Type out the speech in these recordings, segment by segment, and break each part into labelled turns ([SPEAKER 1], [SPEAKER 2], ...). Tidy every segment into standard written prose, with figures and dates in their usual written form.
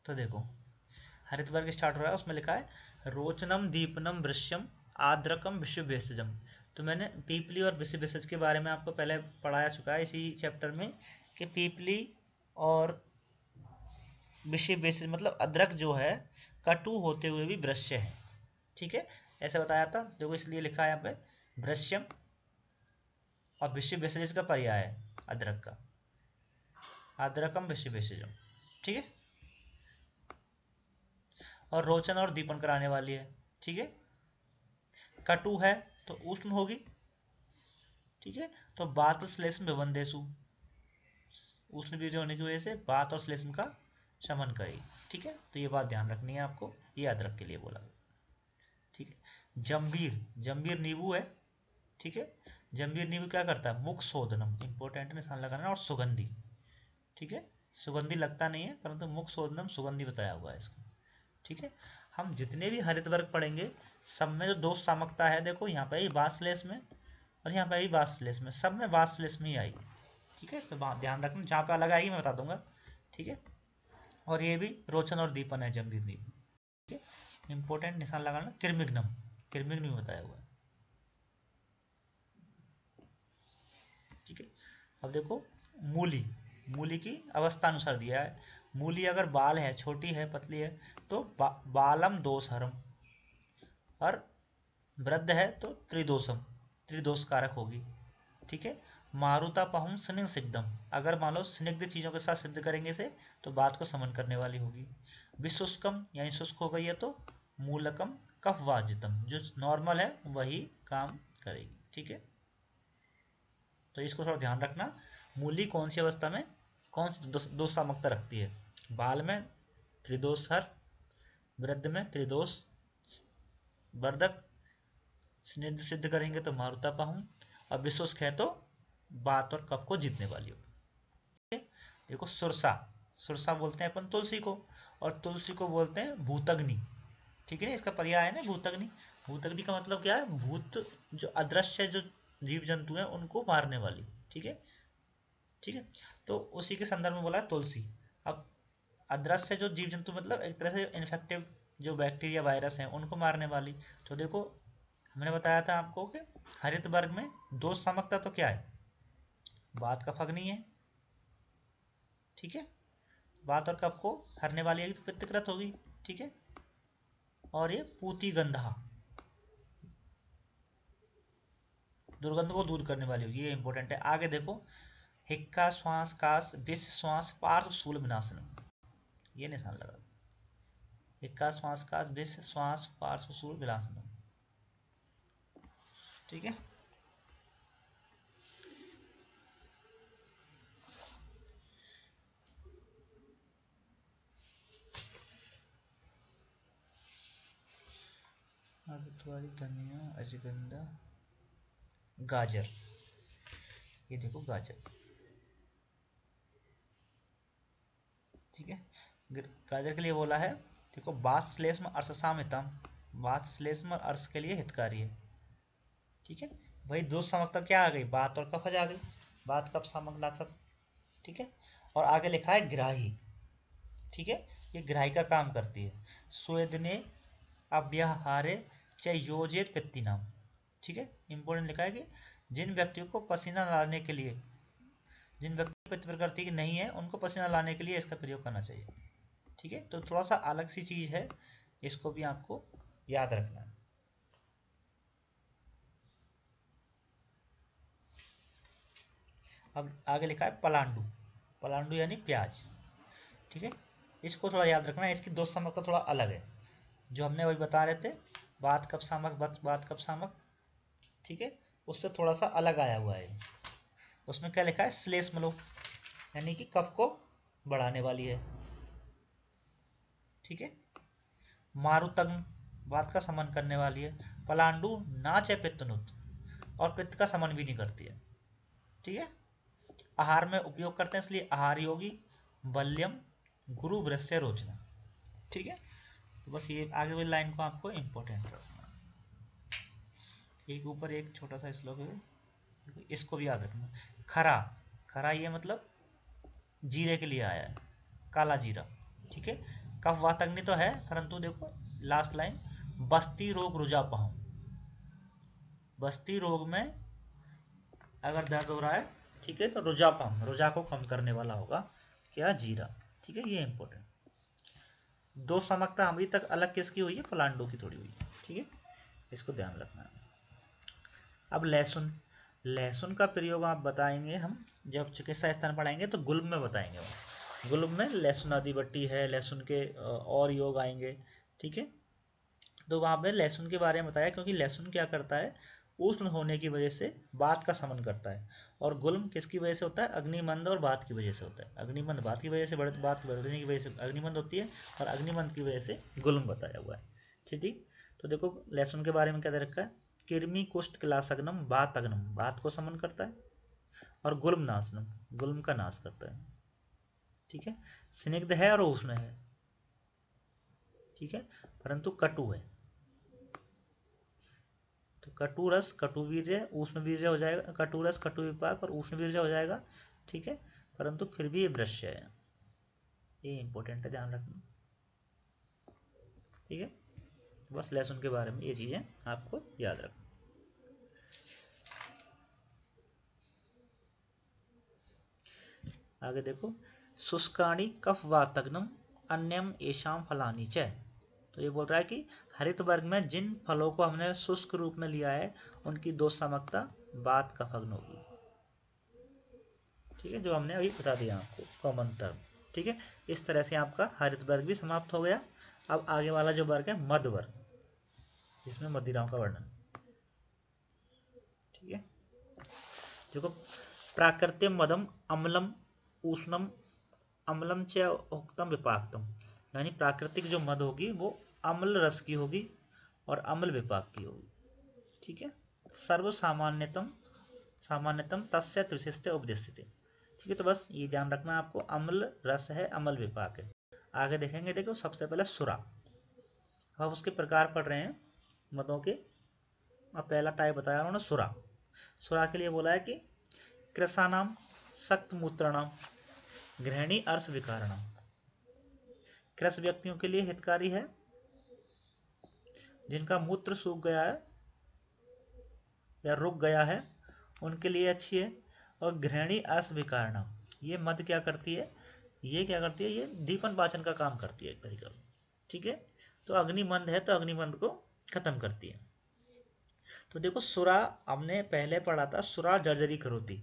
[SPEAKER 1] तो देखो हरित वर्ग स्टार्ट हो रहा है, उसमें लिखा है रोचनम दीपनम वृश्यम आद्रकम विश्व भेषजम। तो मैंने पीपली और विश्व भेषज के बारे में आपको पहले पढ़ाया चुका है इसी चैप्टर में कि पीपली और विश्व भेषज मतलब अदरक जो है कटु होते हुए भी वृश्य है, ठीक है, ऐसे बताया था। देखो इसलिए लिखा है यहाँ पे वृश्यम और विश्व भेषज का पर्याय है अदरक का, आद्रकम विश्व भेषजम, ठीक है। और रोचन और दीपन कराने वाली है, ठीक है। कटु है तो उष्ण होगी, ठीक है। तो बात श्लेष्म विबंधेशु, उष्ण बीज होने की वजह से बात और श्लेष्म का शमन करेगी, ठीक है। तो ये बात ध्यान रखनी है आपको, ये अदरक के लिए बोला, ठीक है। जंबीर, जंबीर नींबू है, ठीक है। जंबीर नींबू क्या करता है, मुख शोधनम, इंपॉर्टेंट निशान लगाना, और सुगंधी, ठीक है। सुगंधी लगता नहीं है परंतु मुख शोधनम सुगंधी बताया हुआ है इसको, ठीक है। हम जितने भी हरित वर्ग पढ़ेंगे सब में जो दोष सामकता है, देखो यहाँ पे ही बासलेस में और यहाँ पे ही बासलेस में, सब में बासलेस में ही आएगी, ठीक है। तो ध्यान रखना, जहाँ पे अलग आएगी मैं बता दूंगा, ठीक है। और ये भी रोचन और दीपन है जंबीर नींबू, ठीक है। इंपॉर्टेंट निशान लगाना, किरमिग्नम, किरमिग्नम बताया हुआ है, ठीक है। अब देखो मूली, मूली की अवस्था अनुसार दिया है। मूली अगर बाल है, छोटी है, पतली है तो बालम दोषहरम, और वृद्ध है तो त्रिदोषम, त्रिदोष कारक होगी, ठीक है। मारुता पहुम स्निग्ध सिद्धम, अगर मान लो स्निग्ध चीज़ों के साथ सिद्ध करेंगे इसे तो बात को समन करने वाली होगी। विशुष्कम यानी शुष्क हो गई है तो मूलकम कफवाजितम, जो नॉर्मल है वही काम करेगी, ठीक है। तो इसको थोड़ा ध्यान रखना, मूली कौन सी अवस्था में कौन सी दोष सामकता रखती है, बाल में त्रिदोष हर, वृद्ध में त्रिदोष वर्धक, स्निग्ध सिद्ध करेंगे तो मारुतापा हूँ, और विशुष्क है तो बात और कफ को जीतने वाली हो, ठीक है। देखो सुरसा, सुरसा बोलते हैं अपन तुलसी को, और तुलसी को बोलते हैं भूतग्नि, ठीक है। इसका पर्याय है ना भूतग्नि। भूतग्नि का मतलब क्या है, भूत जो अदृश्य जो जीव जंतु हैं उनको मारने वाली, ठीक है, ठीक है। तो उसी के संदर्भ में बोला है तुलसी। अब अदृश्य जो जीव जंतु मतलब एक तरह से इन्फेक्टिव जो बैक्टीरिया वायरस हैं उनको मारने वाली। तो देखो हमने बताया था आपको कि हरित वर्ग में दोष सामकता तो क्या है, बात कफ अग्नि है, ठीक है। बात और कफ को हरने वाली है तो पित्तकृत होगी, ठीक है। और ये पूती गंधा, दुर्गंध को दूर करने वाली होगी, ये इंपॉर्टेंट है। आगे देखो हिक्का श्वास काश विष श्वास पार्श्व शूल विनाशनम, ये निशान लगा, हिक्का श्वास काश विष श्वास पार्श्व शूल विनाशनम, ठीक है। आगतवारी धनिया अजगंधा गाजर, ये देखो गाजर, ठीक है। गाजर के लिए बोला है, देखो वात्श्लेष्म अर्षसामितम, वात्श्लेष्म अर्ष के लिए हितकारी है, ठीक है। भाई दो समकता क्या आ गई, बात और कफ आ गई, बात कफ सामक नाशक, ठीक है। और आगे लिखा है ग्राही, ठीक है, ये ग्राही का काम करती है। स्वेदने अव्याहारे च योजित पित्ती नाम, ठीक है। इंपोर्टेंट लिखा है कि जिन व्यक्तियों को पसीना लाने के लिए, जिन व्यक्ति पित्त प्रकृति की नहीं है उनको पसीना लाने के लिए इसका प्रयोग करना चाहिए, ठीक है। तो थोड़ा सा अलग सी चीज़ है, इसको भी आपको याद रखना है। अब आगे लिखा है पलांडू, पलांडू यानी प्याज, ठीक है। इसको थोड़ा याद रखना है, इसकी दो समक तो थोड़ा अलग है, जो हमने वही बता रहे थे बात कब सामक बात कब सामक, ठीक है, उससे थोड़ा सा अलग आया हुआ है। उसमें क्या लिखा है श्लेष्मलो, यानी कि कफ को बढ़ाने वाली है, ठीक है। मारुतग्न बात का समन करने वाली है। पलांडु नाच है पित्तनुत, और पित्त का समन भी नहीं करती है, ठीक है। आहार में उपयोग करते हैं इसलिए आहार योगी बल्यम गुरु वृश्य रोचना, ठीक है। तो बस ये आगे वाली लाइन को आपको इम्पोर्टेंट रखना, एक ऊपर एक छोटा सा श्लोक है, इसको भी याद रखना। खरा, खरा ये मतलब जीरे के लिए आया है, काला जीरा, ठीक है। कफ वातग्नि तो है, परंतु देखो लास्ट लाइन, बस्ती रोग रुजा पाऊँ, बस्ती रोग में अगर दर्द हो रहा है, ठीक है, तो रुजा पाऊँ, रुजा को कम करने वाला होगा क्या, जीरा। ठीक है, ये इंपॉर्टेंट। दो समकता अभी तक अलग किसकी हुई है, पलांडो की थोड़ी हुई है। ठीक है, इसको ध्यान रखना है। अब लहसुन, लहसुन का प्रयोग आप बताएंगे हम जब चिकित्सा स्थान पढ़ाएंगे तो गुल्म में बताएंगे। वो गुल्म में लहसुन आदि बट्टी है, लहसुन के और योग आएंगे। ठीक है, तो वहाँ पे लहसुन के बारे में बताया, क्योंकि लहसुन क्या करता है, उष्ण होने की वजह से वात का शमन करता है। और गुल्म किसकी वजह से होता है, अग्निमंद और वात की वजह से होता है। अग्निमंद वात की वजह से वात बढ़ने की वजह से अग्निमंद होती है, और अग्निमंद की वजह से गुल्म बताया हुआ है। ठीक, तो देखो लहसुन के बारे में क्या दे रखा है, कृमि कुष्ठ क्लासग्नम वात अग्नम, वात को समन करता है, और गुल्म नाशनम, गुल्म का नाश करता है। ठीक है, स्निग्ध है और उष्ण है। ठीक है, परंतु कटु है, तो कटुरस कटुवीर्य उष्णवीर्य हो जाएगा, कटुरस कटु विपाक और उष्णवीर्य हो जाएगा। ठीक है, परंतु फिर भी ये वृश्य है, ये इंपॉर्टेंट है, ध्यान रखना। ठीक है, बस लहसुन के बारे में ये चीज़ें आपको याद रखना। आगे देखो, शुष्काणी कफ वातग्नम अन्यम एशाम फलानी च, तो ये बोल रहा है कि हरित वर्ग में जिन फलों को हमने शुष्क रूप में लिया है उनकी दो समकता वात कफग्न होगी। ठीक है, जो हमने अभी बता दिया आपको कॉमन टर्म। ठीक है, इस तरह से आपका हरित वर्ग भी समाप्त हो गया। अब आगे वाला जो वर्ग है मध्य वर्ग, इसमें मदिराओं का वर्णन। ठीक है, देखो प्राकृतिक मदम अम्लम उष्णम अम्लम च उक्तम विपाक्तम, यानी प्राकृतिक जो मद होगी वो अम्ल रस की होगी और अम्ल विपाक की होगी। ठीक है, सर्व सामान्यतम सामान्यतम तस्य विशिष्ट उपदिष्यते। ठीक है, तो बस ये ध्यान रखना आपको, अम्ल रस है, अम्ल विपाक है। आगे देखेंगे, देखो सबसे पहले सुरा, अब उसके प्रकार पढ़ रहे हैं मदों के। अब पहला टाइप बताया उन्होंने सुरा। सुरा के लिए बोला है कि कृषाणाम सक्त मूत्रणाम गृहिणी अर्श विकारणम, कृष व्यक्तियों के लिए हितकारी है, जिनका मूत्र सूख गया है या रुक गया है उनके लिए अच्छी है। और गृहिणी अर्श विकारणम, ये मद क्या करती है, ये क्या करती है, ये दीपन पाचन का काम करती है एक तरीका। ठीक है, तो अग्निमंद है तो अग्निमंद को खत्म करती है। तो देखो सुरा हमने पहले पढ़ा था, सुरा जर्जरी करोती।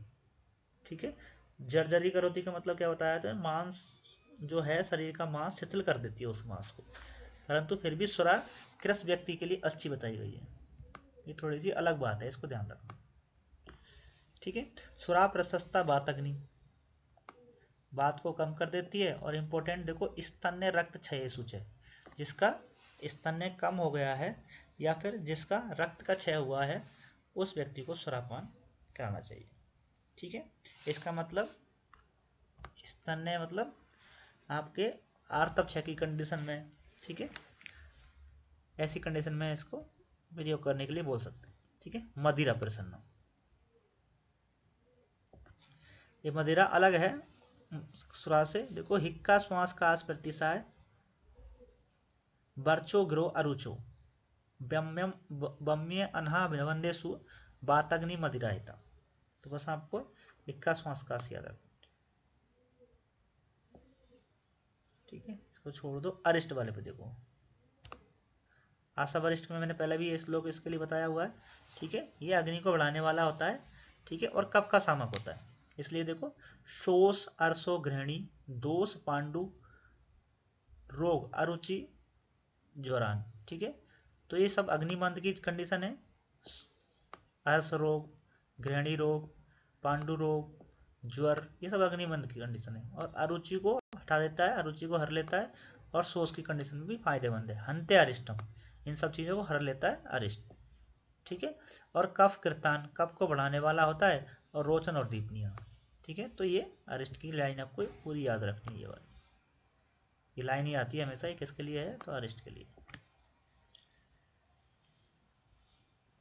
[SPEAKER 1] ठीक है, जर्जरी करोती का मतलब क्या बताया, तो मांस जो है, शरीर का मांस शिथिल कर देती है उस मांस को, परंतु फिर भी सुरा कृष व्यक्ति के लिए अच्छी बताई गई है। ये थोड़ी सी अलग बात है, इसको ध्यान रखना। ठीक है, सुरा प्रशस्ता बात अग्नि, बात को कम कर देती है। और इम्पोर्टेंट देखो, स्तन्य रक्त क्षय सूचय, जिसका स्तन्य कम हो गया है या फिर जिसका रक्त का क्षय हुआ है, उस व्यक्ति को सुरापान कराना चाहिए। ठीक है, इसका मतलब स्तन्य मतलब आपके आर्तव क्षय की कंडीशन में। ठीक है, ऐसी कंडीशन में इसको प्रयोग करने के लिए बोल सकते हैं। ठीक है, मदिरा प्रसन्न, ये मदिरा अलग है सुरा से। देखो हिक्का श्वास काश प्रतिसाय बर्चो ग्रो अरुचो बम्यम बम्य अनहा वंदेशु बातग्नि मदिराहिता, तो बस आपको हिक्का श्वास काश याद रखना। ठीक है, इसको छोड़ दो, अरिष्ट वाले पे देखो, आशा वरिष्ठ में मैंने पहले भी ये श्लोक इसके लिए बताया हुआ है। ठीक है, ये अग्नि को बढ़ाने वाला होता है। ठीक है, और कफ का सामक होता है, इसलिए देखो शोष अरसो गृहिणी दोष पांडु रोग अरुचि ज्वरान। ठीक है, तो ये सब अग्निमंद की कंडीशन है। अर्स रोग, गृहिणी रोग, पांडु रोग, ज्वर, ये सब अग्निमंद की कंडीशन है। और अरुचि को हटा देता है, अरुचि को हर लेता है। और शोष की कंडीशन में भी फायदेमंद है। हंत्य अरिष्टम, इन सब चीज़ों को हर लेता है अरिष्ट। ठीक है, और कफ कृतान, कफ को बढ़ाने वाला होता है। और रोचन और दीपनिया। ठीक है, तो ये अरिष्ट की लाइन आपको पूरी याद रखनी है। ये वाली ये लाइन ही आती है हमेशा, ये किसके लिए है, तो अरिष्ट के लिए।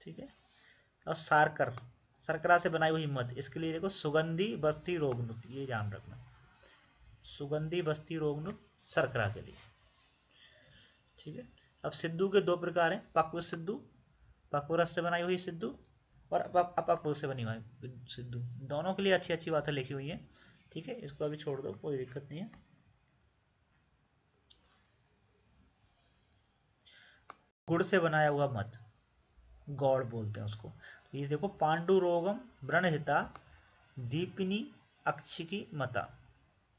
[SPEAKER 1] ठीक है, और सारकर, शर्करा से बनाई हुई मध, इसके लिए देखो सुगंधी बस्ती रोगनुत, ये ध्यान रखना, सुगंधी बस्ती रोगनुत शर्करा के लिए। ठीक है। अब सिद्धू के दो प्रकार हैं, पक्व सिद्धू, पक्व रस से बनाई हुई सिद्धू, और अपक्व से बनी हुई सिद्धू। दोनों के लिए अच्छी अच्छी बातें लिखी हुई हैं। ठीक है, इसको अभी छोड़ दो, कोई दिक्कत नहीं है। गुड़ से बनाया हुआ मध, गौड़ बोलते हैं उसको। तो ये देखो, पांडु रोगम व्रणहिता दीपिनी अक्षिकी मता।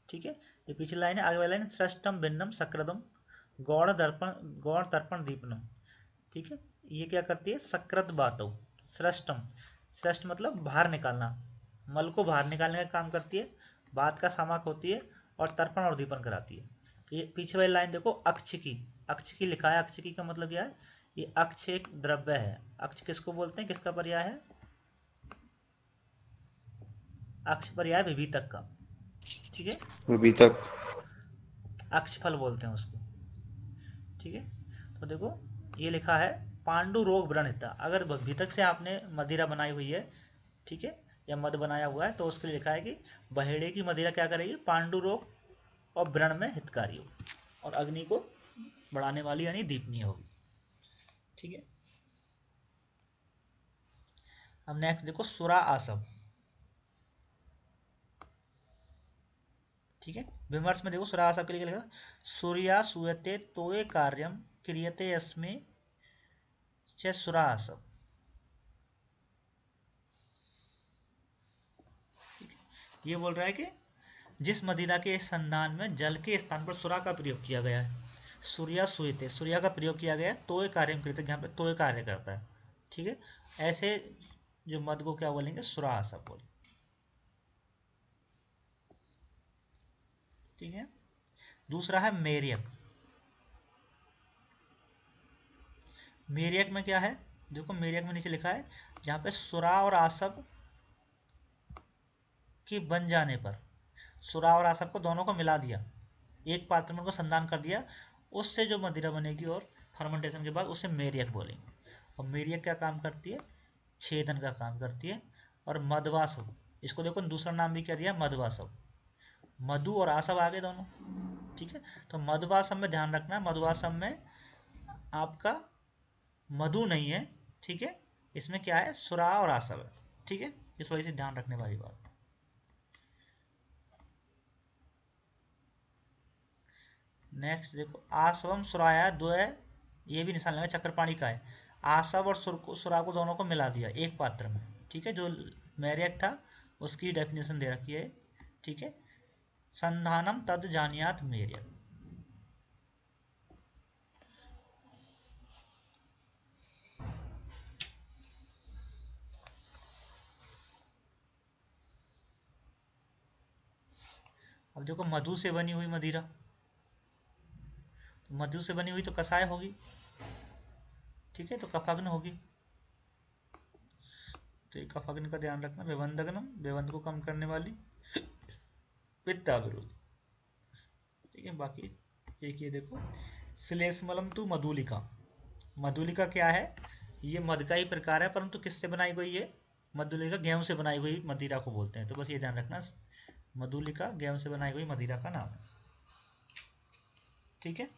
[SPEAKER 1] ठीक है, ये पिछली लाइन है। आगे वाली लाइन, सृष्टम भिन्नम सक्रदम गौड़ दर्पण गौड़ तर्पण दीपनम। ठीक है, ये क्या करती है, सकृत बातों, सृष्टम, सृष्ट मतलब बाहर निकालना, मल को बाहर निकालने का काम करती है, बात का समाक होती है, और तर्पण और दीपन कराती है। तो ये पीछे वाली लाइन देखो, अक्षिकी, अक्षिकी लिखा है। अक्षिकी का मतलब क्या है, ये अक्ष एक द्रव्य है। अक्ष किसको बोलते हैं, किसका पर्याय है, अक्ष पर्याय विभीतक का। ठीक है,
[SPEAKER 2] अभी तक।
[SPEAKER 1] अक्षफल बोलते हैं उसको। ठीक है, तो देखो ये लिखा है, पांडु रोग व्रणहिता। अगर भीतक से आपने मदिरा बनाई हुई है, ठीक है, या मद बनाया हुआ है, तो उसके लिए लिखा है कि बहेड़े की मदिरा क्या करेगी, पांडु रोग और व्रण में हितकारी हो, और अग्नि को बढ़ाने वाली यानी दीपनीय होगी। ठीक है, अब नेक्स्ट देखो, सुरा आसव। ठीक है, विमर्श में देखो, सुरा आसव के लिए लिखा, सूर्या सूयते तोय कार्यम क्रियते अस्मे च सुरा आसव। ये बोल रहा है कि जिस मदिरा के संधान में जल के स्थान पर सुरा का प्रयोग किया गया है, सूर्या सुयते, सूर्या का प्रयोग किया गया है, तोय कार्य कृत, जहाँ पे तोय कार्य करता है। ठीक है, ऐसे जो मद को क्या बोलेंगे, सुरा आसव बोलेंगे। ठीक है, दूसरा है मेरियक। मेरियक में क्या है, देखो मेरियक में नीचे लिखा है, जहाँ पे सुरा और आसव के बन जाने पर, सुरा और आसव को दोनों को मिला दिया, एक पात्र में उनको संधान कर दिया, उससे जो मदिरा बनेगी और फर्मेंटेशन के बाद उसे मेरियक बोलेंगे। और मेरियक क्या काम करती है, छेदन का काम करती है। और मधवासव, इसको देखो दूसरा नाम भी क्या दिया, मधवासव, मधु और आसव आ गए दोनों। ठीक है, तो मधवासव में ध्यान रखना, मधुवासव में आपका मधु नहीं है। ठीक है, इसमें क्या है, सुरा और आसव है। ठीक है, इस वजह से ध्यान रखने वाली बात। नेक्स्ट देखो, आसवम सुराया दो है, ये भी निशान लगा, चक्रपाणी का है। आसव और सुरा को दोनों को मिला दिया एक पात्र में। ठीक है, जो मैरियक था उसकी डेफिनेशन दे रखी है। ठीक है, संधानम तद जानियात मैरियक। अब देखो, मधु से बनी हुई मदिरा, तो मधु से बनी हुई तो कसाय होगी। ठीक है, तो कफाग्न होगी। तो ये कफाग्न का ध्यान रखना, विबंधकनम, विबंध को कम करने वाली, पित्ता विरोध। ठीक है, बाकी एक ये देखो, श्लेष्मलम तू मधुलिका। मधुलिका क्या है, ये मध का ही प्रकार है, परंतु किससे बनाई हुई है, मधुलिका गेहूं से बनाई हुई मदिरा को बोलते हैं। तो बस ये ध्यान रखना, मधुलिका गेहूं से बनाई हुई मदिरा का नाम है। ठीक है,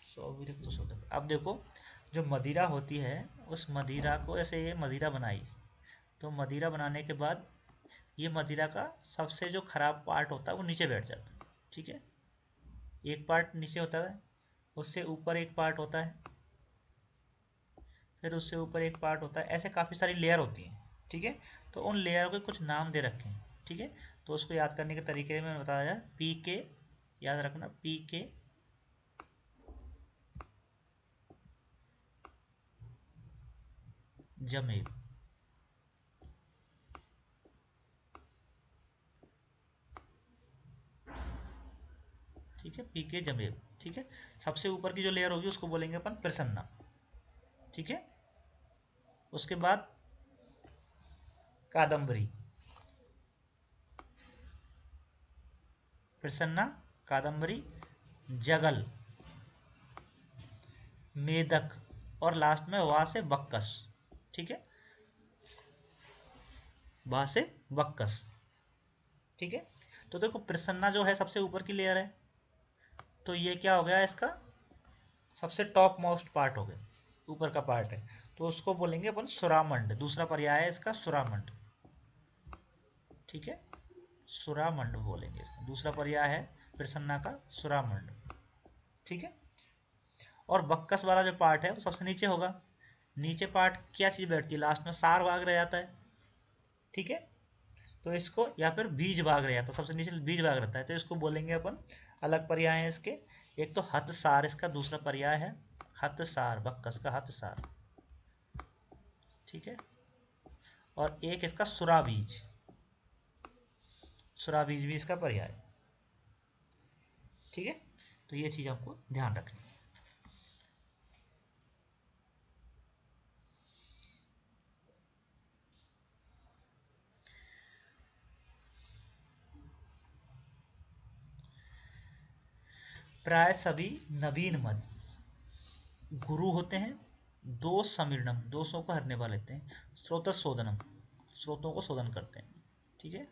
[SPEAKER 1] सौविरक्त शोधक। अब देखो, जो मदिरा होती है, उस मदिरा को ऐसे ये मदिरा बनाई, तो मदिरा बनाने के बाद ये मदिरा का सबसे जो खराब पार्ट होता है वो नीचे बैठ जाता है। ठीक है, एक पार्ट नीचे होता है, उससे ऊपर एक पार्ट होता है, फिर उससे ऊपर एक पार्ट होता है, ऐसे काफ़ी सारी लेयर होती हैं। ठीक है, तो उन लेयर के कुछ नाम दे रखे हैं। ठीक है, तो उसको याद करने के तरीके में बताया, पी के, याद रखना, पी के, जमेब। ठीक है, पी के जमेब। ठीक है, सबसे ऊपर की जो लेयर होगी उसको बोलेंगे अपन प्रसन्ना। ठीक है, उसके बाद कादम्बरी, प्रसन्ना, कादम्बरी, जगल, मेदक, और लास्ट में वहां से बक्कस। ठीक है, वहां से बक्कस। ठीक है, तो देखो प्रसन्ना जो है सबसे ऊपर की लेयर है, तो ये क्या हो गया इसका सबसे टॉप मोस्ट पार्ट हो गया, ऊपर का पार्ट है, तो उसको बोलेंगे अपन सुरामंड। दूसरा पर्याय है इसका सुरामंड, ठीक है, सुरामंड बोलेंगे इसका, दूसरा पर्याय है प्रसन्ना का सुरामंड, ठीक है। और बक्कस वाला जो पार्ट है वो सबसे नीचे होगा। नीचे पार्ट क्या चीज़ बैठती है लास्ट में, सार भाग रह जाता है, ठीक है। तो इसको या फिर बीज भाग रह जाता है, सबसे नीचे बीज भाग रहता है, तो इसको बोलेंगे अपन, अलग पर्याय है इसके, एक तो हतसार इसका दूसरा पर्याय है, हतसार, बक्कस का हतसार, ठीक है। और एक इसका सुराबीज, सुराबीज भी इसका पर्याय है, ठीक है। तो ये चीज़ आपको ध्यान रखनी है। प्राय सभी नवीन मत गुरु होते हैं, दोष समीरणम, दोषों को हरने वाले होते हैं, स्रोत शोधनम, स्रोतों को शोधन करते हैं, ठीक है।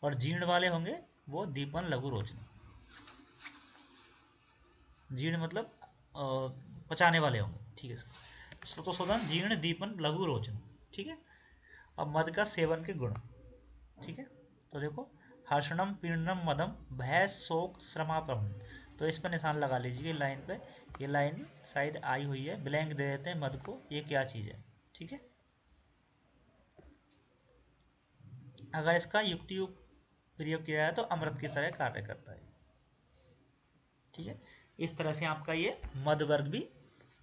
[SPEAKER 1] और जीर्ण वाले होंगे वो दीपन लघु रोचन, जीर्ण मतलब पचाने वाले होंगे, ठीक है सर। स्रोत शोधन जीर्ण दीपन लघु रोचन, ठीक है। अब मद का सेवन के गुण, ठीक है। तो देखो हर्षणम पीड़नम मदम भय शोक श्रमापहम, तो इस पर निशान लगा लीजिए लाइन पे, ये लाइन शायद आई हुई है, ब्लैंक दे देते हैं मद को, ये क्या चीज़ है, ठीक है। अगर इसका युक्ति युक्त प्रयोग किया जाए तो अमृत की तरह कार्य करता है, ठीक है। इस तरह से आपका ये मद वर्ग भी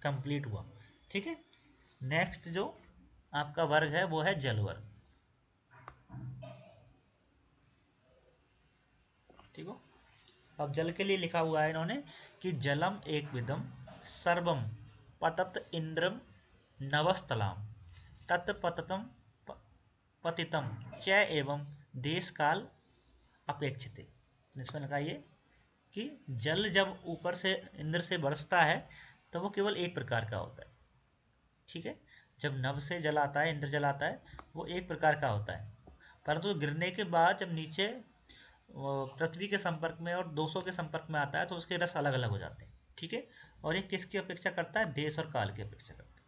[SPEAKER 1] कंप्लीट हुआ, ठीक है। नेक्स्ट जो आपका वर्ग है वो है जल वर्ग, ठीक हो। अब जल के लिए लिखा हुआ है इन्होंने कि जलम एक विदम सर्वम पतत इंद्रम नवस्तलाम तत्पततम पतितम च एवं देश काल अपेक्षित। इसमें लिखा ये कि जल जब ऊपर से इंद्र से बरसता है तो वो केवल एक प्रकार का होता है, ठीक है। जब नभ से जल आता है, इंद्र जल आता है, वो एक प्रकार का होता है, परंतु गिरने के बाद जब नीचे पृथ्वी के संपर्क में और दोषों के संपर्क में आता है तो उसके रस अलग अलग हो जाते हैं, ठीक है। और ये किसकी अपेक्षा करता है, देश और काल की अपेक्षा करता है,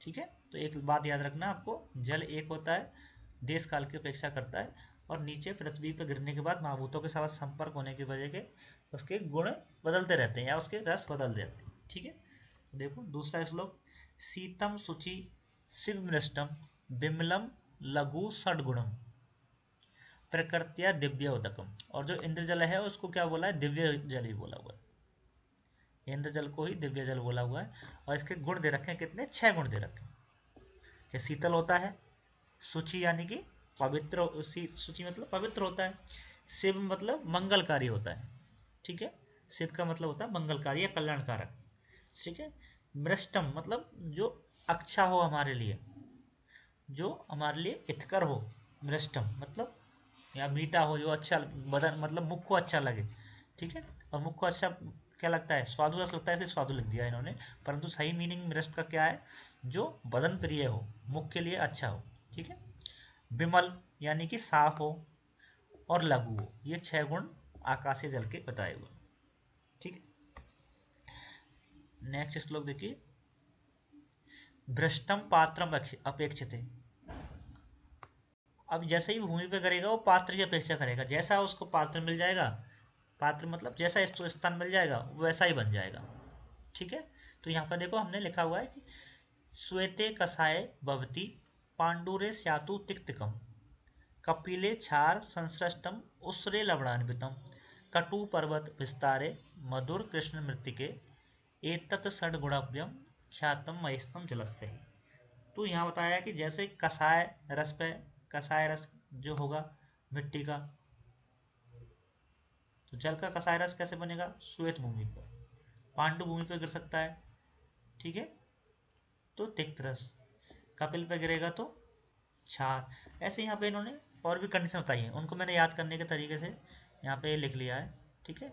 [SPEAKER 1] ठीक है। तो एक बात याद रखना आपको, जल एक होता है, देश काल की अपेक्षा करता है, और नीचे पृथ्वी पर गिरने के बाद महाभूतों के साथ संपर्क होने की वजह के उसके गुण बदलते रहते हैं या उसके रस बदल देते हैं, ठीक है। देखो दूसरा श्लोक, शीतम शुचि शिव मृष्टम विमलम लघु षडगुणम प्रकृत्या दिव्य उदकम, और जो इंद्र जल है उसको क्या बोला है, दिव्य जल ही बोला हुआ है, इंद्र जल को ही दिव्य जल बोला हुआ है। और इसके गुण दे रखे हैं कितने, 6 गुण दे रखे हैं, कि शीतल होता है, शुचि यानी कि पवित्र, शुचि मतलब पवित्र होता है, शिव मतलब मंगलकारी होता है, ठीक है, शिव का मतलब होता है मंगलकारी या कल्याणकारक, ठीक है। मृष्टम मतलब जो अच्छा हो हमारे लिए, जो हमारे लिए हितकर हो, मृष्टम मतलब या मीठा हो, जो अच्छा बदन मतलब मुख को अच्छा लगे, ठीक है। और मुख को अच्छा क्या लगता है, स्वादु रस लगता है, इसलिए स्वादु लिख दिया इन्होंने, परंतु सही मीनिंग मृष्ट का क्या है, जो बदन प्रिय हो, मुख के लिए अच्छा हो, ठीक है। विमल यानी कि साफ हो, और लघु हो, ये 6 गुण आकाशीय जल के बताए हुए, ठीक है। नेक्स्ट श्लोक देखिए, भ्रष्टम पात्रम अपेक्षित, अब जैसे ही भूमि पे करेगा वो पात्र की अपेक्षा करेगा, जैसा उसको पात्र मिल जाएगा, पात्र मतलब जैसा इसको स्थान मिल जाएगा वो वैसा ही बन जाएगा, ठीक है। तो यहाँ पर देखो हमने लिखा हुआ है कि श्वेते कसाय भवती पांडुरे स्यातु तिक्तिकम कपिले क्षार संसृष्टम उस्रे लवणान्वितम कटु पर्वत विस्तारे मधुर कृष्ण मृतिके एतत् षड्गुणव्यम ख्यातम महेस्तम जलस्य। तो यहाँ बताया कि जैसे कसाय रस पे, कसाय रस जो होगा मिट्टी का, तो जल का कसाय रस कैसे बनेगा, श्वेत भूमि पर, पांडु भूमि पर गिर सकता है, ठीक है, तो तिक्त रस, कपिल पे गिरेगा तो क्षार। ऐसे यहाँ पे इन्होंने और भी कंडीशन बताई है, उनको मैंने याद करने के तरीके से यहाँ पे लिख लिया है, ठीक है।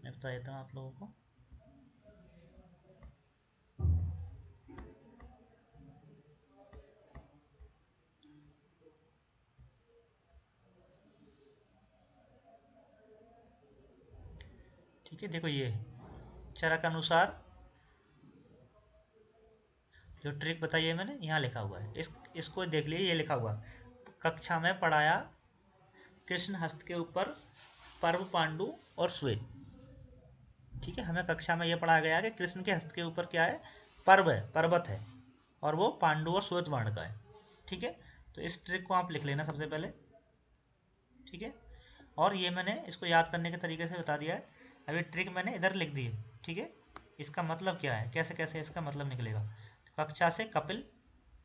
[SPEAKER 1] मैं बता देता हूँ आप लोगों को, ठीक है, देखो ये चरक अनुसार जो ट्रिक बताई है मैंने यहाँ लिखा हुआ है, इसको देख लीजिए, ये लिखा हुआ कक्षा में पढ़ाया कृष्ण हस्त के ऊपर पर्व पांडु और श्वेत। ठीक है, हमें कक्षा में यह पढ़ाया गया कि कृष्ण के हस्त के ऊपर क्या है, पर्व है, पर्वत है, और वो पांडु और श्वेत वर्ण का है। ठीक है, तो इस ट्रिक को आप लिख लेना सबसे पहले। ठीक है, और ये मैंने इसको याद करने के तरीके से बता दिया है। अभी ट्रिक मैंने इधर लिख दी है। ठीक है, इसका मतलब क्या है, कैसे कैसे इसका मतलब निकलेगा। कक्षा से कपिल,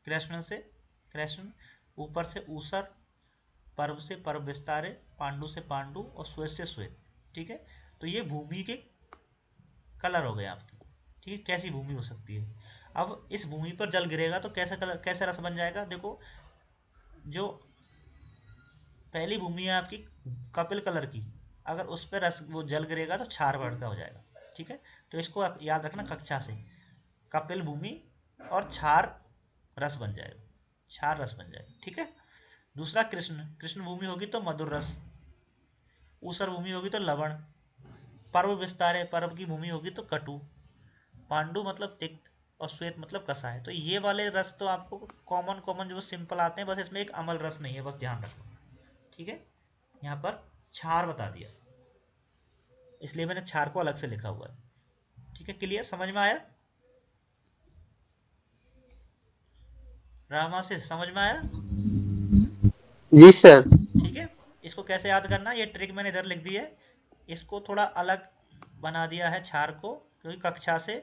[SPEAKER 1] कृष्ण से कृष्ण, ऊपर से ऊसर, पर्व से पर्व विस्तारे, पांडु से पांडु और श्वेत से श्वेत। ठीक है, तो ये भूमि के कलर हो गए आपके। ठीक है, कैसी भूमि हो सकती है। अब इस भूमि पर जल गिरेगा तो कैसे कलर, कैसे रस बन जाएगा। देखो, जो पहली भूमि है आपकी कपिल कलर की, अगर उस पर रस वो जल गिरेगा तो क्षार वर्ण का हो जाएगा। ठीक है, तो इसको याद रखना, कक्षा से कपिल भूमि और क्षार रस बन जाएगा, क्षार रस बन जाएगा। ठीक है, दूसरा कृष्ण, कृष्ण भूमि होगी तो मधुर रस, ऊसर भूमि होगी तो लवण, पर्व विस्तार है, पर्व की भूमि होगी तो कटु, पांडु मतलब तिक्त, और श्वेत मतलब कसा है। तो ये वाले रस तो आपको कॉमन कॉमन जो सिंपल आते हैं, बस इसमें एक अमल रस नहीं है, बस ध्यान रखो। ठीक है, यहाँ पर क्षार बता दिया, इसलिए मैंने क्षार को अलग से लिखा हुआ है। ठीक है, क्लियर, समझ में आया, रामा से समझ में आया।
[SPEAKER 2] जी सर।
[SPEAKER 1] ठीक है, इसको कैसे याद करना, ये ट्रिक मैंने इधर लिख दी है। इसको थोड़ा अलग बना दिया है क्षार को, क्योंकि कक्षा से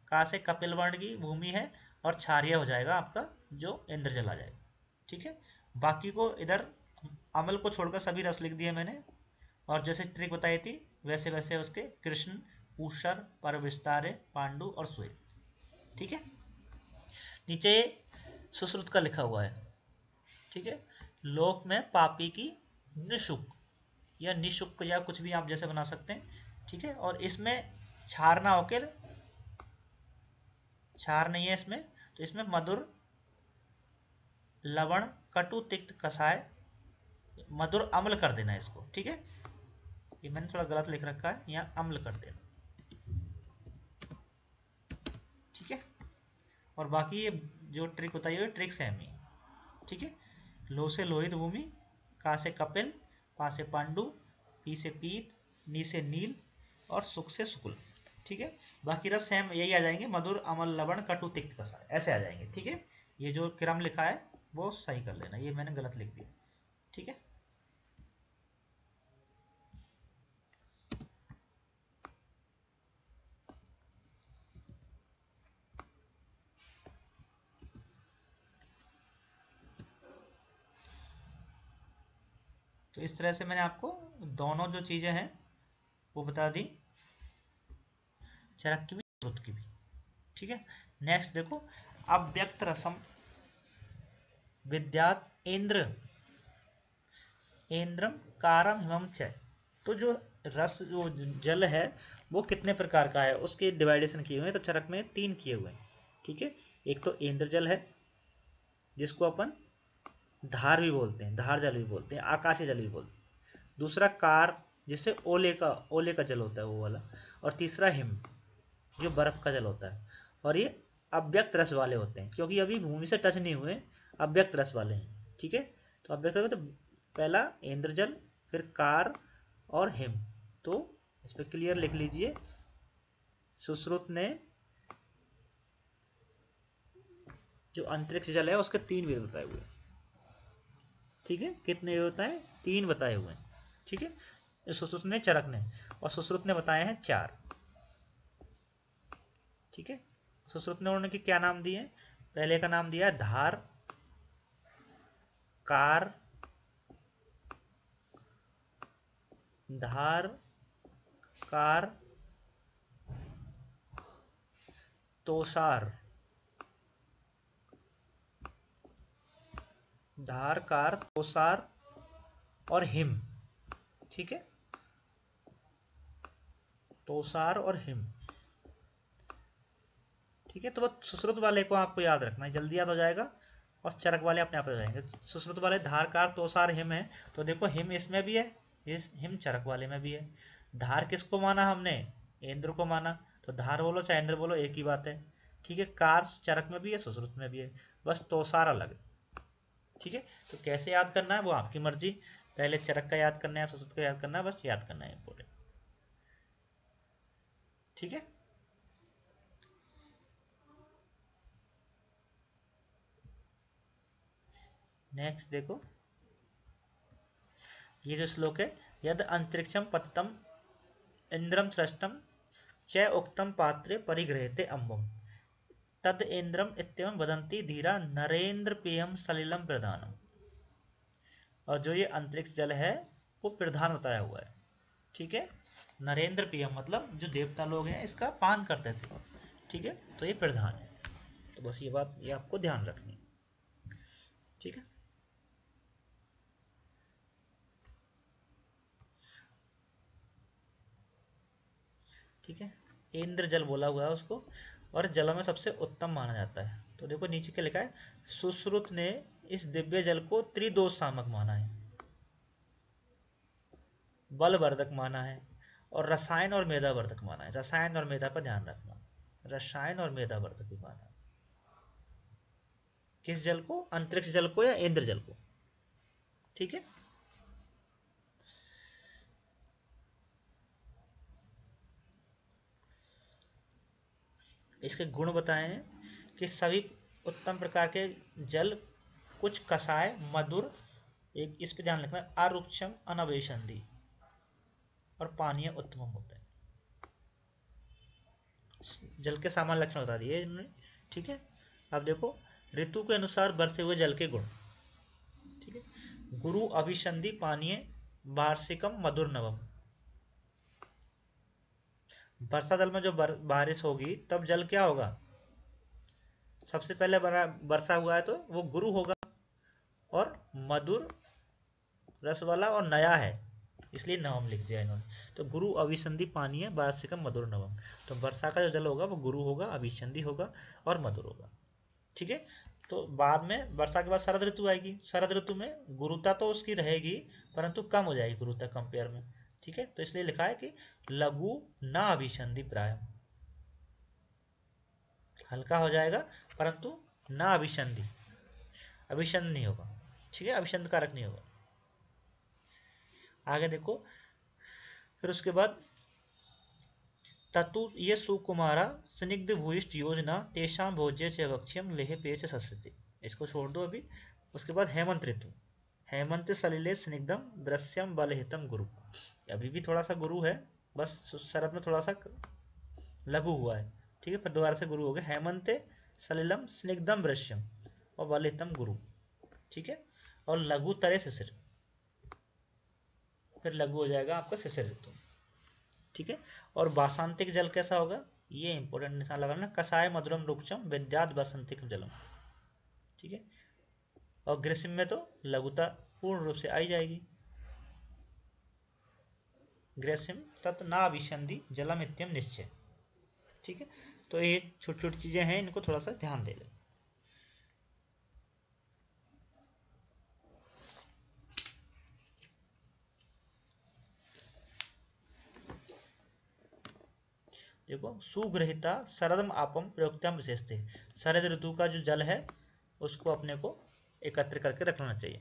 [SPEAKER 1] का से कपिल वर्ण की भूमि है, और क्षारिय हो जाएगा आपका, जो इंद्र चला जाएगा। ठीक है, बाकी को इधर अमल को छोड़कर सभी रस लिख दिए मैंने, और जैसे ट्रिक बताई थी वैसे वैसे उसके कृष्ण, ऊषर, पर विस्तारे, पांडु और श्वेत। ठीक है, नीचे सुश्रुत का लिखा हुआ है। ठीक है, लोक में पापी की निशुक या निशुक या कुछ भी आप जैसे बना सकते हैं। ठीक है, और इसमें क्षार ना होकर, क्षार नहीं है इसमें, तो इसमें मधुर, लवण, कटु, तिक्त, कसाय, मधुर अम्ल कर देना इसको। ठीक है, ये मैंने थोड़ा गलत लिख रखा है, यहाँ अम्ल कर देना। ठीक है, और बाकी ये जो ट्रिक बताई हुई ट्रिक सेम ही। ठीक है, लो से लोहित भूमि, का से कपिल, पा से पांडु, पी से पीत, नी से नील, और सुख से शुक्ल। ठीक है, बाकी रस सेम यही आ जाएंगे, मधुर, अमल, लवण, कटु, तिक्त, कसाय, ऐसे आ जाएंगे। ठीक है, ये जो क्रम लिखा है वो सही कर लेना, ये मैंने गलत लिख दिया। ठीक है, तो इस तरह से मैंने आपको दोनों जो चीज़ें हैं वो बता दी, चरक की भी श्रुत की भी। ठीक है, नेक्स्ट देखो, अव्यक्त रसम विद्यात इंद्र, इंद्रम कारम हिमम च। तो जो रस, जो जल है वो कितने प्रकार का है, उसके डिवाइडेशन किए हुए हैं, तो चरक में 3 किए हुए हैं। ठीक है, एक तो इंद्र जल है, जिसको अपन धार भी बोलते हैं, धार जल भी बोलते हैं, आकाशीय जल भी बोलते हैं। दूसरा कार, जिससे ओले का जल होता है वो वाला। और तीसरा हिम, जो बर्फ का जल होता है। और ये अव्यक्त रस वाले होते हैं, क्योंकि अभी भूमि से टच नहीं हुए, अव्यक्त रस वाले हैं। ठीक है, तो अव्यक्त रस, तो पहला इंद्रजल, फिर कार और हिम। तो इस पर क्लियर लिख लीजिए, सुश्रुत ने जो अंतरिक्ष जल है उसके 3 वेद बताए हुए हैं। ठीक है, कितने होता है, 3 बताए हुए हैं। ठीक है, सुश्रुत ने, चरक ने, और सुश्रुत ने बताए हैं 4। ठीक है, सुश्रुत ने उन्होंने क्या नाम दिए, पहले का नाम दिया है धार, कार, धार, कार, तोसार, धार, कार, तोसार और हिम। ठीक है, तोसार और हिम। ठीक है, तो बस सुश्रुत वाले को आपको याद रखना है, जल्दी याद हो जाएगा, और चरक वाले अपने आप हो जाएंगे। सुश्रुत वाले धार, कार, तोसार, हिम है, तो देखो हिम इसमें भी है, इस हिम चरक वाले में भी है। धार किसको माना हमने, इंद्र को माना, तो धार बोलो चाहे इंद्र बोलो एक ही बात है। ठीक है, कार चरक में भी है सुश्रुत में भी है, बस तोसार अलग है। ठीक है, तो कैसे याद करना है वो आपकी मर्जी, पहले चरक का याद करना है सुश्रुत का याद करना है, बस याद करना है इंपॉर्टेंट। ठीक है, नेक्स्ट देखो, ये जो श्लोक है, यद अंतरिक्षम पतितम इंद्रम सृष्टम च उक्तम पात्रे परिगृह्यते अम्बम तद इंद्रम इत्यम वदंती धीरा नरेंद्र पेयम सलिलम प्रधानम। और जो ये अंतरिक्ष जल है वो प्रधान बताया हुआ है। ठीक है, नरेंद्र पेयम मतलब जो देवता लोग हैं इसका पान करते थे। ठीक है, तो ये प्रधान है, तो बस ये बात ये आपको ध्यान रखनी है। ठीक है, ठीक है, इंद्र जल बोला हुआ है उसको, और जल में सबसे उत्तम माना जाता है। तो देखो नीचे क्या लिखा है, सुश्रुत ने इस दिव्य जल को त्रिदोष सामक माना है, बलवर्धक माना है, और रसायन और मेधावर्धक माना है। रसायन और मेधा पर ध्यान रखना, रसायन और मेधावर्धक भी माना है। किस जल को, अंतरिक्ष जल को या इंद्र जल को। ठीक है, इसके गुण बताए हैं कि सभी उत्तम प्रकार के जल, कुछ कसाय मधुर, एक इस पे ध्यान रखना, आरुक्षम अनवेशंदी, और पानीय उत्तम होता है। जल के सामान्य लक्षण बता दिए इन्होंने। ठीक है, अब देखो ऋतु के अनुसार बरसे हुए जल के गुण। ठीक है, गुरु अभिसंधि पानीय वार्षिकम मधुर नवम। वर्षा जल में जो बारिश होगी तब जल क्या होगा, सबसे पहले वर्षा हुआ है तो वो गुरु होगा, और मधुर रस वाला और नया है, इसलिए नवम लिख दिया इन्होंने। तो गुरु अभिसंधि पानी है वार्षिकम मधुर नवम, तो वर्षा का जो जल होगा वो गुरु होगा, अभिसंधि होगा और मधुर होगा। ठीक है, तो बाद में वर्षा के बाद शरद ऋतु आएगी, शरद ऋतु में गुरुता तो उसकी रहेगी परंतु कम हो जाएगी गुरुता कंपेयर में। ठीक है, तो इसलिए लिखा है कि लघु न अभिसंधि प्राय, हल्का हो जाएगा परंतु ना अभिसंधि, अभिसंध नहीं होगा। ठीक है, अभिसंध कारक नहीं होगा। आगे देखो, फिर उसके बाद ततु ये सुकुमारा स्निग्ध भूयिष्ठ योजना तेषां भोज्य च भक्ष्यम लेह पेय च सस्यते, इसको छोड़ दो अभी। उसके बाद हेमंत ऋतु, हेमंत सलिले स्निग्धम दृश्यम बलहितम गुरु, अभी भी थोड़ा सा गुरु है, बस शरद में थोड़ा सा लघु हुआ है। ठीक है, फिर दोबारा से गुरु हो गया, हेमंत सलिलम स्निग्धम दृश्यम और बलहितम गुरु। ठीक है, और लघु तरे शिशिर, फिर लघु हो जाएगा आपका शिशिर ऋतु। ठीक है, और बासांतिक जल कैसा होगा, ये इंपॉर्टेंट निशान लगाना, कसाय मधुरम रुक्षम विद्यात बसंतिक जलम। ठीक है, और ग्रीष्म में तो लघुता पूर्ण रूप से आई जाएगी, ग्रीष्म तत् ना विशंधि जलम इत्यम निश्चय। ठीक है, तो ये छोटी छोटी चीजें हैं, इनको थोड़ा सा ध्यान दे लें। देखो, सुग्रहिता शरदम आपम प्रयोक्तम विशेषते, शरद ऋतु का जो जल है उसको अपने को एकत्र करके रखना चाहिए,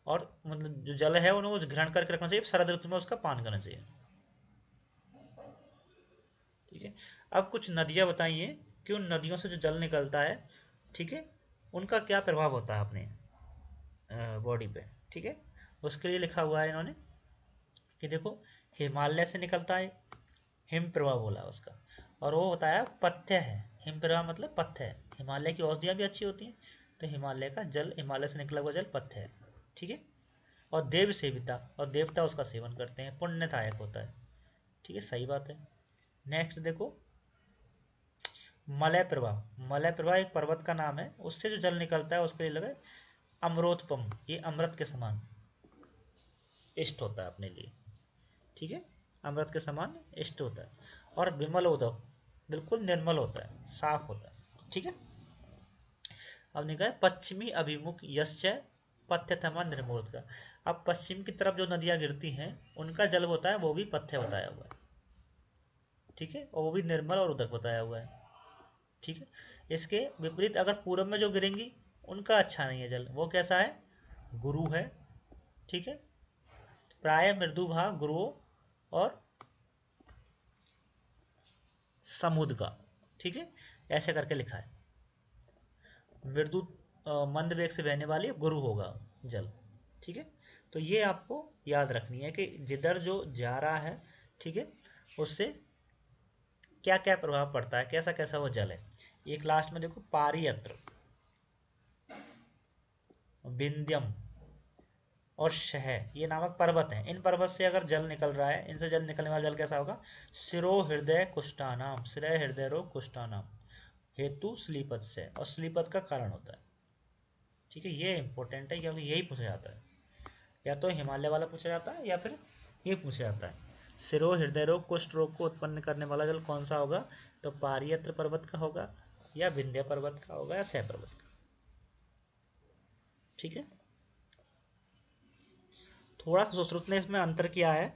[SPEAKER 1] और मतलब जो जल है उनको ग्रहण करके रखना चाहिए, शरद ऋतु में उसका पान करना चाहिए। ठीक है, अब कुछ नदियाँ बताइए कि उन नदियों से जो जल निकलता है, ठीक है, उनका क्या प्रभाव होता है अपने बॉडी पे। ठीक है, उसके लिए लिखा हुआ है इन्होंने कि देखो, हिमालय से निकलता है, हिम प्रवाह बोला उसका, और वो होता है पथ्य है, हिम प्रवाह मतलब पथ्य है, हिमालय की औषधियाँ भी अच्छी होती हैं, तो हिमालय का जल, हिमालय से निकला हुआ जल पथ्य है। ठीक है, और देव सेविता, और देवता उसका सेवन करते हैं, पुण्यदायक होता है। ठीक है, सही बात है। नेक्स्ट देखो, मलय प्रवाह, मलय प्रवाह एक पर्वत का नाम है, उससे जो जल निकलता है उसके लिए लगे अमृतोपम, ये अमृत के समान इष्ट होता है अपने लिए। ठीक है, अमृत के समान इष्ट होता है, और विमल उदक, बिल्कुल निर्मल होता है, साफ होता है। ठीक है, अब निकला पश्चिमी अभिमुख यश्च पथ्यतमा निर्मूल का, अब पश्चिम की तरफ जो नदियाँ गिरती हैं उनका जल होता है वो भी पथ्य बताया हुआ है। ठीक है, और वो भी निर्मल और उदक बताया हुआ है। ठीक है, इसके विपरीत अगर पूरब में जो गिरेंगी उनका अच्छा नहीं है जल, वो कैसा है, गुरु है। ठीक है, प्राय मृदु भाग गुरुओं और समुद्र का। ठीक है, ऐसे करके लिखा है, मृदु मंद वेग से बहने वाली गुरु होगा जल। ठीक है, तो ये आपको याद रखनी है कि जिधर जो जा रहा है, ठीक है, उससे क्या क्या प्रभाव पड़ता है, कैसा कैसा वो जल है। एक लास्ट में देखो, पारियत्र, विंध्यम और शह, ये नामक पर्वत हैं। इन पर्वत से अगर जल निकल रहा है, इनसे जल निकलने वाला जल कैसा होगा, शिरो हृदय कुष्ठानाम, शिरो हृदय रोग कुष्ठानाम, हेतु स्लीपत से, और स्लीपत का कारण होता है। ठीक है, ये इंपॉर्टेंट है क्योंकि यही पूछा जाता है, या तो हिमालय वाला पूछा जाता है या फिर ये पूछा जाता है। शिरो हृदय रोग कुष्ठ रोग को उत्पन्न करने वाला जल कौन सा होगा, तो पारियत्र पर्वत का होगा, या विंध्य पर्वत का होगा, या सह पर्वत का। ठीक है, थोड़ा सा सुश्रुत ने इसमें अंतर किया है।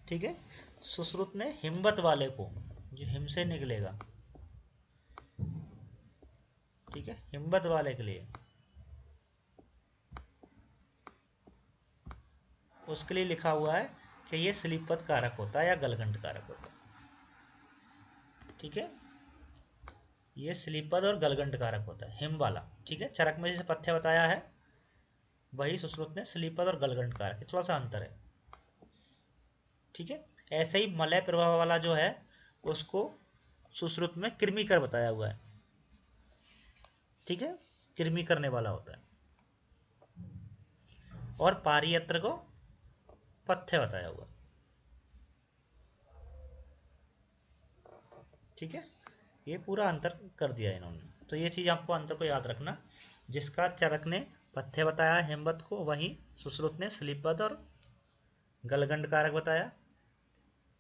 [SPEAKER 1] ठीक है, सुश्रुत ने हिमवत वाले को, जो हिम से निकलेगा, ठीक है, हिमवत वाले के लिए, उसके लिए लिखा हुआ है कि ये स्लीपत कारक होता है या गलगंड कारक होता है। ठीक है, ये स्लीपद और गलगंड कारक होता है हिम वाला। ठीक है, चरक में जैसे पथ्य बताया है, वही सुश्रुत ने स्लीपद और गलगंड कारक, थोड़ा सा अंतर है। ठीक है, ऐसे ही मलय प्रवाह वाला जो है, उसको सुश्रुत में कृमि कर बताया हुआ है। ठीक है, कृमि करने वाला होता है, और पारियत्र को पथ्य बताया हुआ है। ठीक है, ये पूरा अंतर कर दिया इन्होंने, तो ये चीज़ आपको अंतर को याद रखना। जिसका चरक ने पथ्य बताया हेमवत को, वहीं सुश्रुत ने स्लीपद और गलगंड कारक बताया।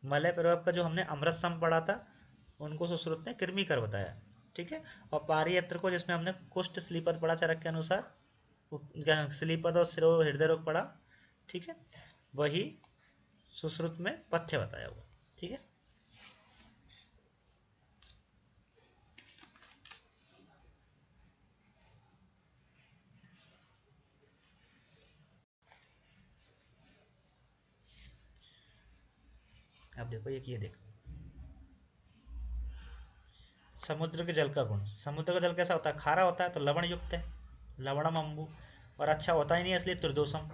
[SPEAKER 1] मलय प्रभाव का जो हमने अमृत सम पढ़ा था, उनको सुश्रुत ने कृमि कर बताया। ठीक है, और पारियत्र को जिसमें हमने कुष्ठ स्लीपद पढ़ा चरक के अनुसार, स्लीपद और शिरो हृदय रोग पढ़ा। ठीक है, वही सुश्रुत में पथ्य बताया हुआ। ठीक है, अब देखो ये देखो, समुद्र के जल का गुण, समुद्र का जल कैसा होता है, खारा होता है, तो लवण युक्त है, लवणम अम्बु, और अच्छा होता ही नहीं है इसलिए त्रिदोषम,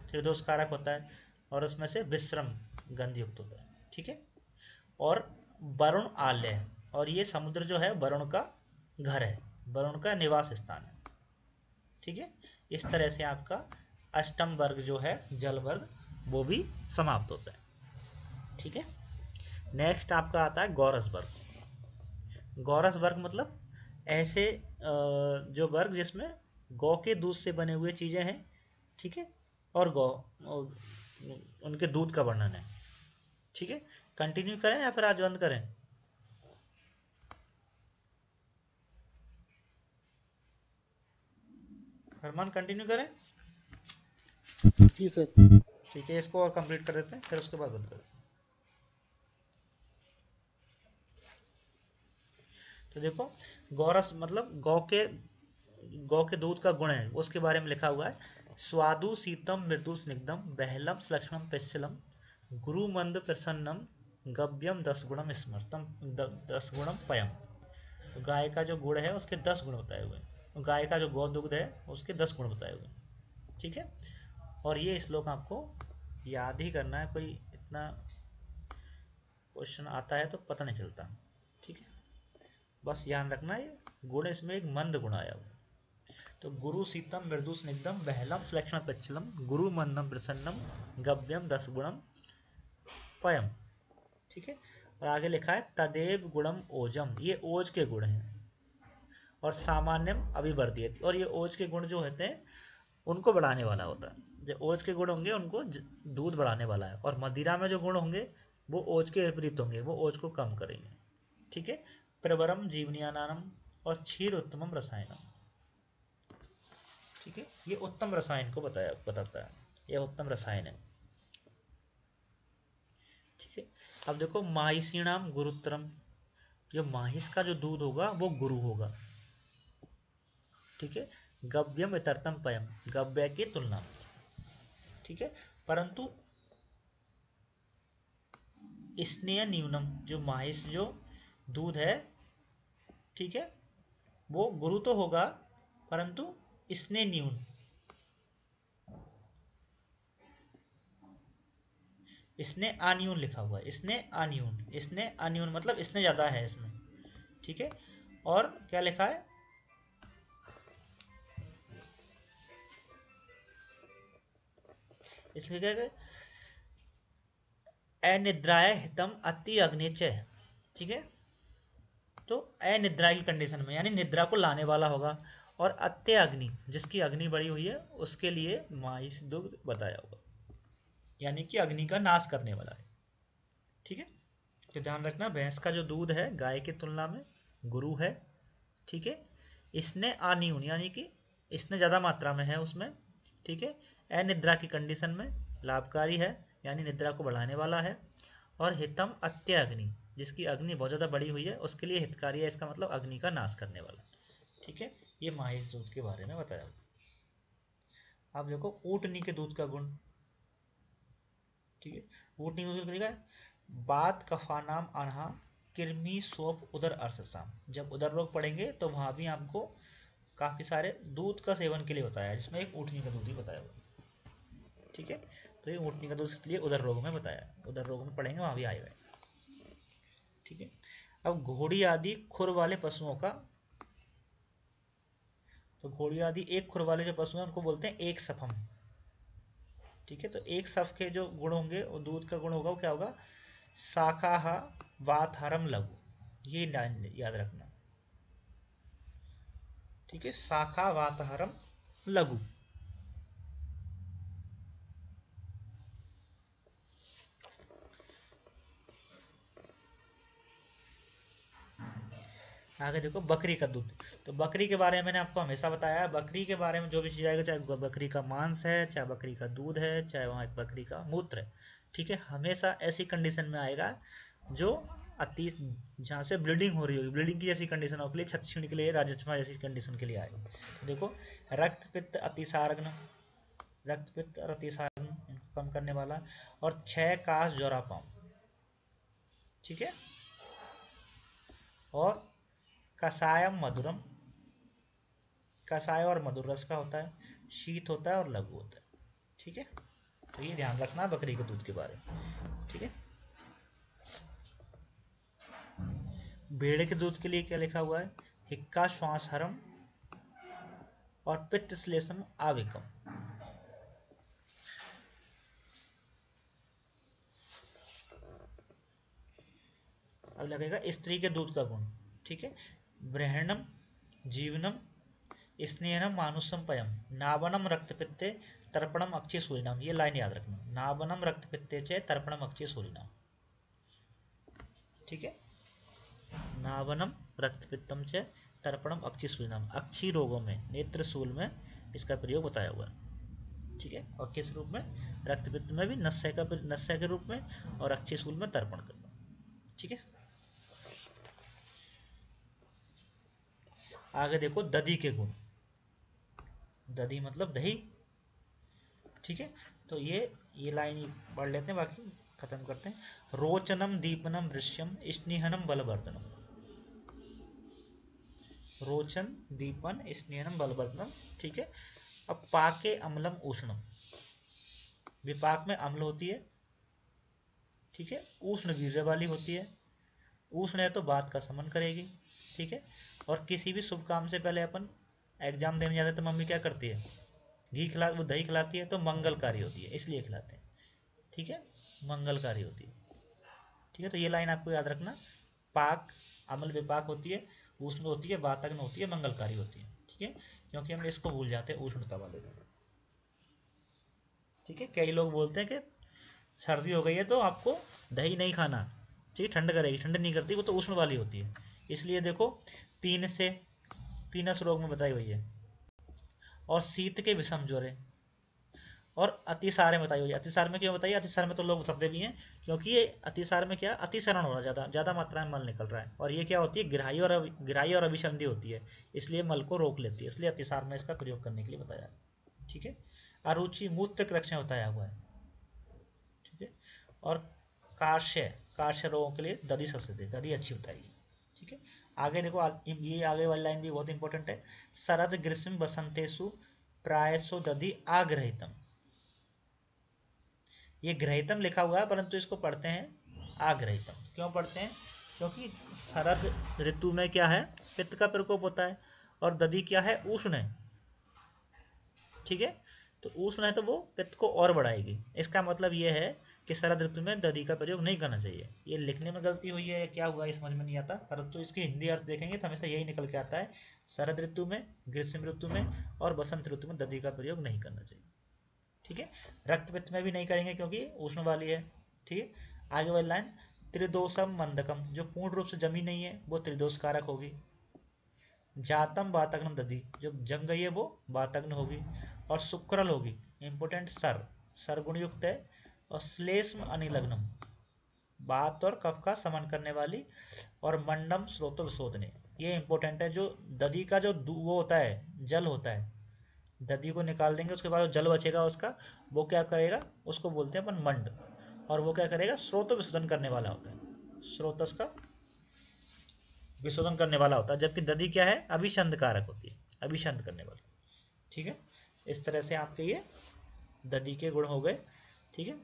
[SPEAKER 1] त्रिदोष कारक होता है, और उसमें से विश्रम गंध युक्त होता है। ठीक है, और वरुण आल्य है, और ये समुद्र जो है वरुण का घर है, वरुण का निवास स्थान है। ठीक है, इस तरह से आपका अष्टम वर्ग जो है जल वर्ग, वो भी समाप्त होता है। ठीक है, नेक्स्ट आपका आता है गौरस वर्ग। गौरस वर्ग मतलब ऐसे जो वर्ग जिसमें गौ के दूध से बने हुए चीज़ें हैं। ठीक है, और गौ और उनके दूध का वर्णन है। ठीक है, कंटिन्यू करें या फिर आज बंद करें, फरमान कंटिन्यू करें।
[SPEAKER 3] जी सर।
[SPEAKER 1] ठीक है, इसको और कंप्लीट कर देते हैं, फिर उसके बाद बंद करें। तो देखो, गौरस मतलब गौ के दूध का गुण है, उसके बारे में लिखा हुआ है, स्वादु शीतम मृदु स्निग्धम बहलम श्लक्ष्णम पिश्चलम गुरु मंद प्रसन्नम गव्यम 10 गुणम स्मृतम 10 गुणम पयम। तो गाय का जो गुण है उसके 10 गुण बताए हुए हैं, तो गाय का जो गौ दुग्ध है उसके 10 गुण बताए हुए हैं। ठीक है, और ये श्लोक आपको याद ही करना है, कोई इतना क्वेश्चन आता है तो पता नहीं चलता। ठीक है, बस ध्यान रखना, ये गुण इसमें एक मंद गुण आया हुआ है। तो गुरु शीतम मृदु स्निग्धम बहलम सुलक्षण पिच्छलम गुरु मंदम प्रसन्नम गव्यम 10 गुणम पयम। ठीक है, और आगे लिखा है तदेव गुणम ओजम, ये ओज के गुण हैं, और सामान्यम अभिवर्धित, और ये ओज के गुण जो होते हैं उनको बढ़ाने वाला होता है। जो ओज के गुण होंगे उनको दूध बढ़ाने वाला है, और मदिरा में जो गुण होंगे वो ओज के विपरीत होंगे, वो ओज को कम करेंगे। ठीक है, प्रवरम जीवनियानानम, और क्षीर उत्तमम रसायनम। ठीक है, ये उत्तम रसायन को बताता है, यह उत्तम रसायन है। ठीक है, अब देखो माहिषीणाम गुरुत्रम, जो माहिष का जो दूध होगा वो गुरु होगा। ठीक है, गव्यम इतरतम पयम, गव्य की तुलना में। ठीक है, परंतु स्नेह न्यूनम, जो माहिष जो दूध है, ठीक है, वो गुरु तो होगा परंतु स्नेह न्यून, इसने अन्यून लिखा हुआ है, इसने अन्यून, इसने अन्यून मतलब इसने ज़्यादा है इसमें। ठीक है, और क्या लिखा है, इसमें क्या है, अनिद्राय हितम अति अग्निच। ठीक है, तो अनिद्रा की कंडीशन में यानी निद्रा को लाने वाला होगा, और अत्य अग्नि जिसकी अग्नि बढ़ी हुई है उसके लिए माहिष दुग्ध बताया होगा, यानी कि अग्नि का नाश करने वाला है। ठीक है, तो ध्यान रखना भैंस का जो दूध है गाय की तुलना में गुरु है। ठीक है, इसने अन्यून यानी कि इसने ज़्यादा मात्रा में है उसमें। ठीक है, अनिद्रा की कंडीशन में लाभकारी है, यानी निद्रा को बढ़ाने वाला है। और हितम अत्य अग्नि, जिसकी अग्नि बहुत ज़्यादा बढ़ी हुई है उसके लिए हितकारी है, इसका मतलब अग्नि का नाश करने वाला। ठीक है, ये माहिष दूध के बारे में बताया। अब देखो ऊँटनी के दूध का गुण। ठीक है, ऊँटनी के दूध का है, बात कफा नाम अनहा कृमि सोप उदर अरससाम। जब उदर रोग पड़ेंगे तो वहाँ भी आपको काफ़ी सारे दूध का सेवन के लिए बताया है, जिसमें एक ऊँटनी का दूध ही बताया हुआ। ठीक है, तो ये ऊँटनी का दूध इसलिए उदर रोग में बताया, उदर रोग में पढ़ेंगे वहाँ भी आएगा। ठीक है, अब घोड़ी आदि खुर वाले पशुओं का, तो घोड़ी आदि एक खुर वाले जो पशु हैं उनको बोलते हैं एक सफम। ठीक है, तो एक सफ के जो गुण होंगे वो दूध का गुण होगा वो क्या होगा, शाखा वातहरम लघु, ये लाइन याद रखना। ठीक है, शाखा वातहरम लघु। आगे देखो बकरी का दूध। तो बकरी के बारे में मैंने आपको हमेशा बताया, बकरी के बारे में जो भी चीज़ आएगा, चाहे बकरी का मांस है, चाहे बकरी का दूध है, चाहे वहाँ बकरी का मूत्र है। ठीक है, हमेशा ऐसी कंडीशन में आएगा जो अति, जहाँ से ब्लीडिंग हो रही होगी, ब्लीडिंग की जैसी कंडीशन हो, के लिए छत्छीण के लिए, राजछमा जैसी कंडीशन के लिए आएगा। देखो रक्त पित्त अतिसारग्न, रक्त पित्त और अतिसारग्न इनको कम करने वाला, और 6 काश जोरापाम। ठीक है, और कसायम मधुरम, कसाय और मधुर रस का होता है, शीत होता है और लघु होता है। ठीक है, तो ये ध्यान रखना बकरी के दूध के बारे में। ठीक है, भेड़ के दूध के लिए क्या लिखा हुआ है, हिक्का श्वास हरम और पित्त श्लेषम आविकम। अब लगेगा स्त्री के दूध का गुण। ठीक है, ब्रहणम जीवनम स्नेहनम मानुषम पयम नावनम रक्तपित्ते तर्पणम अक्षय सूर्यनाम, ये लाइन याद रखना, नावनम रक्तपित्ते चे तर्पणम अक्षय सूर्यनाम। ठीक है, नावनम रक्तपित्तम च तर्पणम अक्षी सूलिनाम, अक्षी रोगों में नेत्र शूल में इसका प्रयोग बताया हुआ है। ठीक है, और किस रूप में, रक्तपित्त में भी नस्य के रूप में, और अक्षी शूल में तर्पण करना। ठीक है, आगे देखो दधी के गुण। दधी मतलब दही। ठीक है, तो ये लाइन पढ़ लेते हैं, बाकी खत्म करते हैं। रोचनम दीपनम दृश्यम स्नेहनम बलवर्धनम, रोचन दीपन स्नेहनम बलवर्धनम। ठीक है, अब पाके अम्लम उष्णम, विपाक में अम्ल होती है। ठीक है, उष्ण वीर्य वाली होती है, उष्ण है तो बात का समन करेगी। ठीक है, और किसी भी शुभ काम से पहले अपन एग्जाम देने जाते हैं तो मम्मी क्या करती है, घी खिला, वो दही खिलाती है, तो मंगलकारी होती है इसलिए खिलाते हैं। ठीक है, मंगलकारी होती है। ठीक है, तो ये लाइन आपको याद रखना, पाक अम्ल विपाक होती है, उष्ण होती है, वातग्न होती है, मंगलकारी होती है। ठीक है, क्योंकि हम इसको भूल जाते हैं उष्णता वाले को। ठीक है, कई लोग बोलते हैं कि सर्दी हो गई है तो आपको दही नहीं खाना, ठीक है, ठंड करेगी, ठंड नहीं करती, वो तो उष्ण वाली होती है। इसलिए देखो पीने से, पीनस रोग में बताई हुई है, और शीत के विषम ज्वर है, और अतिसार में बताई हुई है। अतिसार में क्यों बताइए? अतिसार में तो लोग बताते भी हैं क्योंकि ये अतिसार में क्या, अतिसरण हो रहा है, ज़्यादा ज़्यादा मात्रा में मल निकल रहा है, और ये क्या होती है, ग्राही और अभिसंधि होती है, इसलिए मल को रोक लेती है, इसलिए अतिसार में इसका प्रयोग करने के लिए बताया। ठीक है। अरुचि मूत्र लक्षण बताया हुआ है। ठीक है। और कार्श्य कार्श्य रोगों के लिए दधि सबसे दधि अच्छी बताएगी। ठीक है। आगे देखो, ये आगे वाली लाइन भी बहुत इंपॉर्टेंट है। शरद ग्रीष्म बसंतेषु प्रायसो दधि आग्रहितम। ये ग्रहितम लिखा हुआ है परंतु इसको पढ़ते हैं आग्रहितम। क्यों पढ़ते हैं? क्योंकि शरद ऋतु में क्या है, पित्त का प्रकोप होता है, और दधि क्या है, उष्ण है। ठीक है। तो उष्ण है तो वो पित्त को और बढ़ाएगी। इसका मतलब ये है कि शरद ऋतु में दधि का प्रयोग नहीं करना चाहिए। ये लिखने में गलती हुई है या क्या हुआ, ये समझ में नहीं आता, परंतु इसकी हिंदी अर्थ देखेंगे तो हमेशा यही निकल के आता है, शरद ऋतु में, ग्रीष्म ऋतु में और बसंत ऋतु में दधि का प्रयोग नहीं करना चाहिए। ठीक है। रक्त पित्त में भी नहीं करेंगे क्योंकि उष्ण वाली है। ठीक है। आगे वाली लाइन, त्रिदोषम मंदकम, जो पूर्ण रूप से जमी नहीं है वो त्रिदोष कारक होगी। जातम बातग्न दधि, जो जम गई है वो बातग्न होगी। और शुक्रल होगी, इंपोर्टेंट, सरगुण युक्त है। और श्लेष्म अनिलग्नम, बात और कफ का समन करने वाली। और मंडम स्रोतो विशोधने, ये इंपॉर्टेंट है, जो दधि का जो वो होता है, जल होता है, दधि को निकाल देंगे उसके बाद जो जल बचेगा उसका, वो क्या करेगा, उसको बोलते हैं अपन मंड। और वो क्या करेगा, स्रोत विशोधन करने वाला होता है, स्रोतस का विशोधन करने वाला होता है, जबकि दधि क्या है, अभिसंध कारक होती है, अभिसंध करने वाली। ठीक है। इस तरह से आपके ये दधि के गुण हो गए। ठीक है।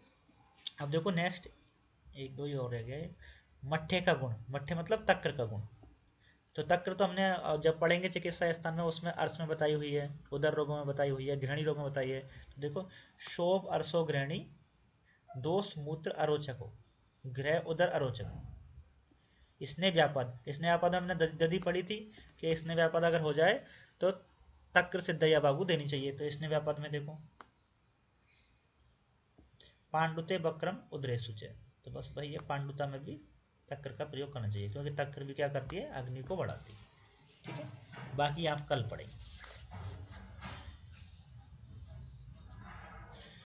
[SPEAKER 1] अब देखो नेक्स्ट, एक दो ही और रह गए। मट्ठे का गुण, मट्ठे मतलब तक्र का गुण। तो तक्र तो हमने जब पढ़ेंगे चिकित्सा स्थान में, उसमें अर्स में बताई हुई है, उदर रोगों में बताई हुई है, घृणी रोगों में बताई है। तो देखो, शोभ अरसो घृणी, दोष मूत्र अरोचक हो, ग्रह उदर अरोचक, स्नेह व्यापद। स्नेह व्यापद हमने दधि पढ़ी थी कि स्नेह व्यापद अगर हो जाए तो तक्र सिद्धया बाबू देनी चाहिए। तो स्नेह व्यापद में देखो, पांडुते बक्रम उद्रेसुचे, तो बस भाई ये पांडुता में भी तक्र का प्रयोग करना चाहिए, क्योंकि तक्र भी क्या करती है, अग्नि को बढ़ाती है। ठीक है। बाकी आप कल पढ़ेंगे।